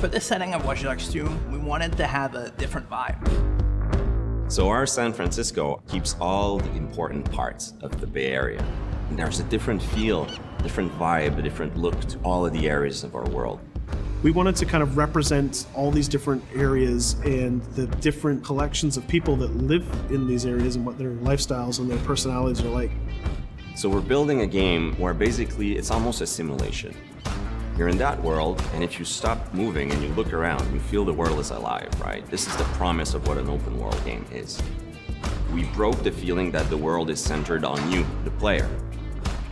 For this setting of Watch Dogs 2, we wanted to have a different vibe. So our San Francisco keeps all the important parts of the Bay Area. And there's a different feel, different vibe, a different look to all of the areas of our world. We wanted to kind of represent all these different areas and the different collections of people that live in these areas and what their lifestyles and their personalities are like. So we're building a game where basically it's almost a simulation. You're in that world, and if you stop moving and you look around, you feel the world is alive, right? This is the promise of what an open world game is. We broke the feeling that the world is centered on you, the player.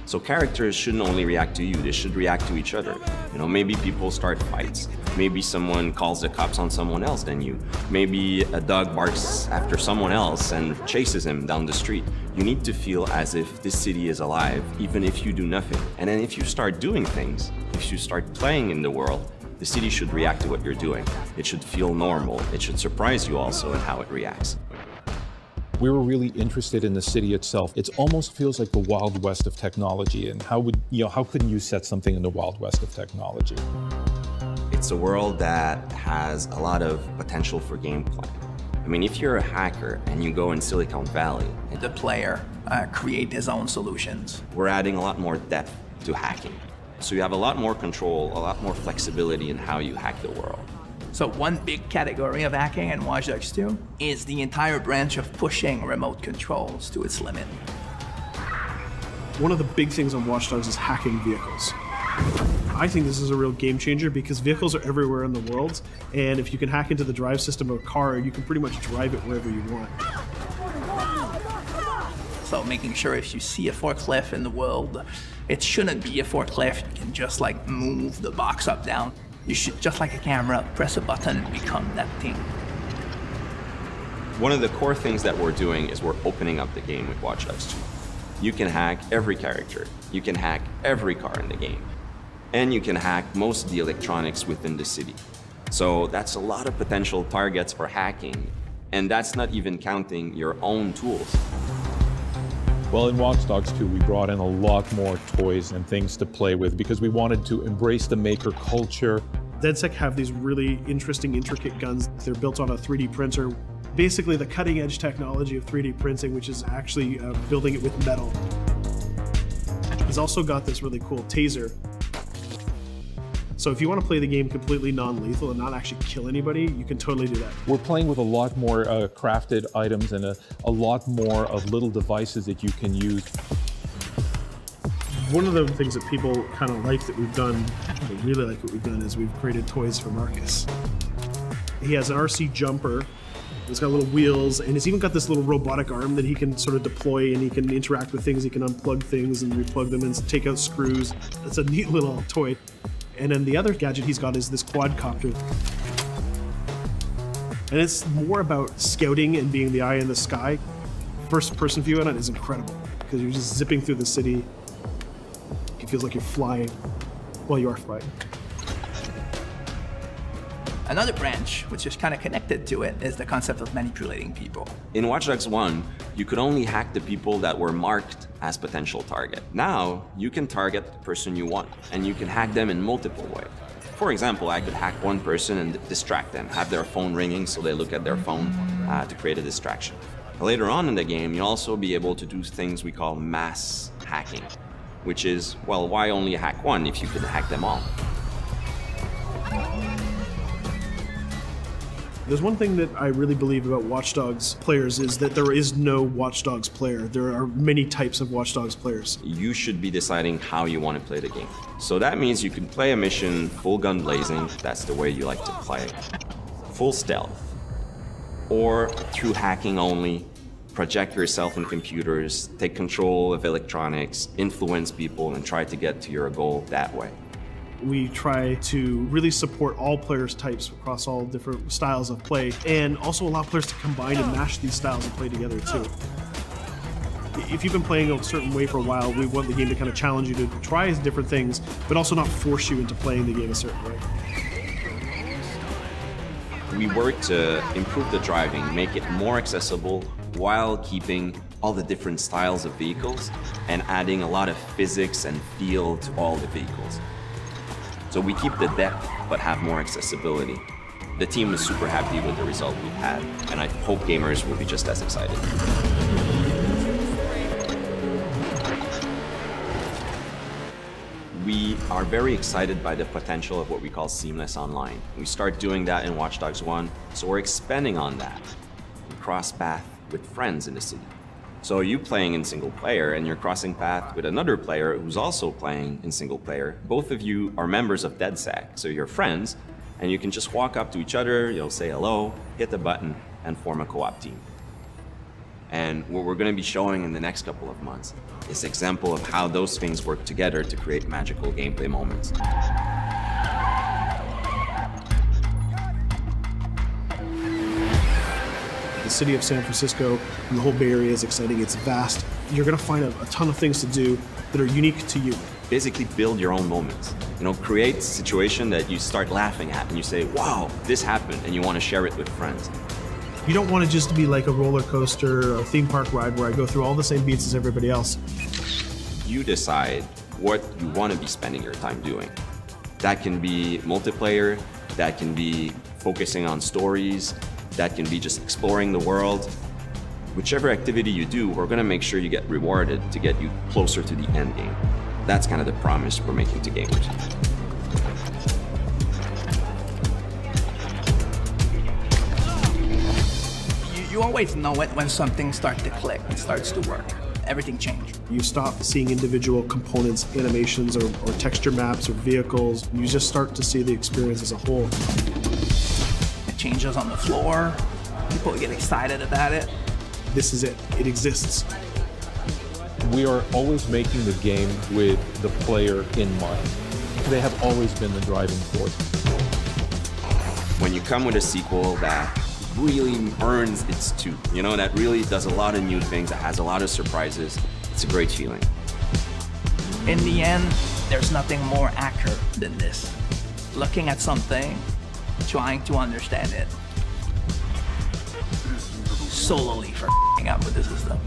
So characters shouldn't only react to you, they should react to each other. You know, maybe people start fights. Maybe someone calls the cops on someone else than you. Maybe a dog barks after someone else and chases him down the street. You need to feel as if this city is alive, even if you do nothing. And then if you start doing things, if you start playing in the world, the city should react to what you're doing. It should feel normal. It should surprise you also in how it reacts. We were really interested in the city itself. It almost feels like the Wild West of technology. And how couldn't you set something in the Wild West of technology? It's a world that has a lot of potential for gameplay. I mean, if you're a hacker and you go in Silicon Valley, The player create his own solutions. we're adding a lot more depth to hacking. So you have a lot more control, a lot more flexibility in how you hack the world. So one big category of hacking in Watch Dogs 2 is the entire branch of pushing remote controls to its limit. One of the big things on Watch Dogs is hacking vehicles. I think this is a real game changer because vehicles are everywhere in the world, and if you can hack into the drive system of a car, you can pretty much drive it wherever you want. So making sure if you see a forklift in the world, it shouldn't be a forklift. You can just like move the box up, down. You should, just like a camera, press a button and become that thing. One of the core things that we're doing is we're opening up the game with Watch Dogs 2. You can hack every character. You can hack every car in the game. And you can hack most of the electronics within the city. So that's a lot of potential targets for hacking. And that's not even counting your own tools. Well, in Watch Dogs 2, we brought in a lot more toys and things to play with because we wanted to embrace the maker culture. DedSec have these really interesting, intricate guns. They're built on a 3D printer. Basically the cutting edge technology of 3D printing, which is actually building it with metal. He's also got this really cool taser. So if you want to play the game completely non-lethal and not actually kill anybody, you can totally do that. We're playing with a lot more crafted items and a lot more of little devices that you can use. One of the things that people kind of like that we've done, they really like what we've done, is we've created toys for Marcus. He has an RC jumper. It's got little wheels, and it's even got this little robotic arm that he can sort of deploy, and he can interact with things. He can unplug things and replug them and take out screws. It's a neat little toy. And then the other gadget he's got is this quadcopter. And it's more about scouting and being the eye in the sky. First person view on it is incredible because you're just zipping through the city. It feels like you're flying. Well, you are flying. Another branch, which is kind of connected to it, is the concept of manipulating people. In Watch Dogs 1, you could only hack the people that were marked as potential target. Now, you can target the person you want, and you can hack them in multiple ways. For example, I could hack one person and distract them, have their phone ringing so they look at their phone to create a distraction. Later on in the game, you'll also be able to do things we call mass hacking, which is, well, why only hack one if you could hack them all? There's one thing that I really believe about Watch Dogs players is that there is no Watch Dogs player. There are many types of Watch Dogs players. You should be deciding how you want to play the game. So that means you can play a mission full gun blazing, that's the way you like to play, full stealth, or through hacking only, project yourself in computers, take control of electronics, influence people, and try to get to your goal that way. We try to really support all players' types across all different styles of play, and also allow players to combine and mash these styles and play together too. If you've been playing a certain way for a while, we want the game to kind of challenge you to try different things, but also not force you into playing the game a certain way. We work to improve the driving, make it more accessible while keeping all the different styles of vehicles and adding a lot of physics and feel to all the vehicles. So we keep the depth but have more accessibility. The team is super happy with the result we've had, and I hope gamers will be just as excited. We are very excited by the potential of what we call seamless online. We start doing that in Watch Dogs 1, so we're expanding on that. We cross path with friends in the city. So you playing in single player and you're crossing path with another player who's also playing in single player. Both of you are members of DedSec, so you're friends, and you can just walk up to each other, you'll say hello, hit the button, and form a co-op team. And what we're going to be showing in the next couple of months is an example of how those things work together to create magical gameplay moments. The city of San Francisco and the whole Bay Area is exciting. It's vast. You're going to find a ton of things to do that are unique to you. Basically build your own moments. Create a situation that you start laughing at and you say, wow, this happened, and you want to share it with friends. You don't want to just be like a roller coaster or a theme park ride where I go through all the same beats as everybody else. You decide what you want to be spending your time doing. That can be multiplayer, that can be focusing on stories, that can be just exploring the world. Whichever activity you do, we're going to make sure you get rewarded to get you closer to the end game. That's kind of the promise we're making to gamers. You always know it when something starts to click, it starts to work. Everything changes. You stop seeing individual components, animations, or texture maps or vehicles. You just start to see the experience as a whole. It changes on the floor. People get excited about it. This is it. It exists. We are always making the game with the player in mind. They have always been the driving force. When you come with a sequel that really earns its due, that really does a lot of new things, that has a lot of surprises, it's a great feeling. In the end, there's nothing more accurate than this. Looking at something, trying to understand it, solely for up with the system.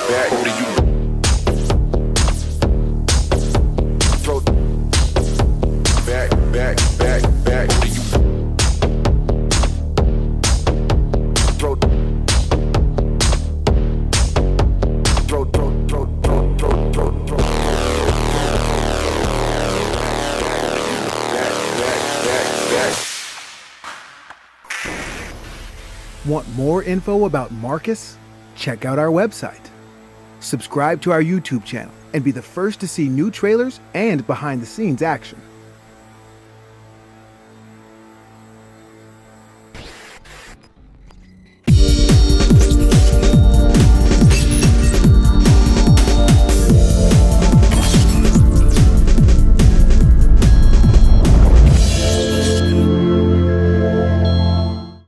Back to you. Throw back to you. Throw back. Want more info about Marcus? Check out our website. Subscribe to our YouTube channel and be the first to see new trailers and behind-the-scenes action.